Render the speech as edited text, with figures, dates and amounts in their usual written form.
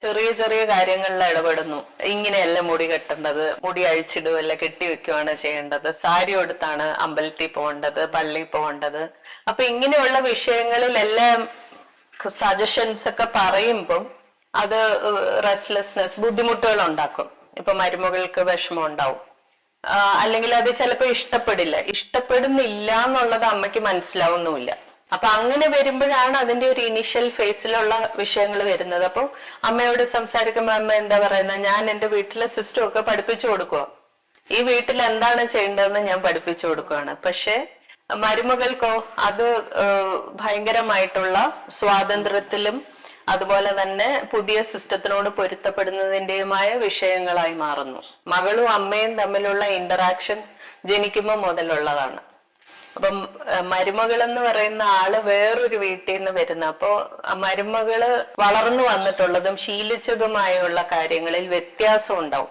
ചെറിയ ചെറിയ കാര്യങ്ങളിൽ ഇടപെടുന്നു. ഇങ്ങനെയല്ല മുടി കെട്ടേണ്ടത്, മുടി അഴിച്ചിടുവല്ല കെട്ടിവെക്കുകയാണ് ചെയ്യേണ്ടത്, സാരി ഉടുത്താണ് അമ്പലത്തിൽ പോകേണ്ടത്, പള്ളിയിൽ പോകേണ്ടത്. അപ്പൊ ഇങ്ങനെയുള്ള വിഷയങ്ങളിലെല്ലാം സജഷൻസ് ഒക്കെ പറയുമ്പം അത് റെസ്റ്റ്ലെസ്നെസ്, ബുദ്ധിമുട്ടുകൾ ഉണ്ടാക്കും. ഇപ്പൊ മരുമകൾക്ക് വിഷമം ഉണ്ടാവും, അല്ലെങ്കിൽ അത് ചിലപ്പോ ഇഷ്ടപ്പെടുന്നില്ല എന്നുള്ളത് അമ്മയ്ക്ക് മനസ്സിലാവുന്നുമില്ല. അപ്പൊ അങ്ങനെ വരുമ്പോഴാണ് അതിന്റെ ഒരു ഇനീഷ്യൽ ഫേസിലുള്ള വിഷയങ്ങൾ വരുന്നത്. അപ്പൊ അമ്മയോട് സംസാരിക്കുമ്പോ അമ്മ എന്താ പറയുന്നത്, ഞാൻ എന്റെ വീട്ടിലെ സിസ്റ്റം ഒക്കെ പഠിപ്പിച്ചു കൊടുക്കുക, ഈ വീട്ടിൽ എന്താണ് ചെയ്യേണ്ടതെന്ന് ഞാൻ പഠിപ്പിച്ചു കൊടുക്കുകയാണ്. പക്ഷെ മരുമകൾക്കോ അത് ഭയങ്കരമായിട്ടുള്ള സ്വാതന്ത്ര്യത്തിലും അതുപോലെ തന്നെ പുതിയ സിസ്റ്റത്തിനോട് പൊരുത്തപ്പെടുന്നതിന്റെയുമായ വിഷയങ്ങളായി മാറുന്നു. മകളും അമ്മയും തമ്മിലുള്ള ഇന്ററാക്ഷൻ ജനിക്കുമ്പോൾ മുതലുള്ളതാണ്. അപ്പം മരുമകൾ എന്ന് പറയുന്ന ആള് വേറൊരു വീട്ടിൽ നിന്ന് വരുന്ന, അപ്പോ മരുമകള് വളർന്നു വന്നിട്ടുള്ളതും ശീലിച്ചതുമായുള്ള കാര്യങ്ങളിൽ വ്യത്യാസം ഉണ്ടാവും.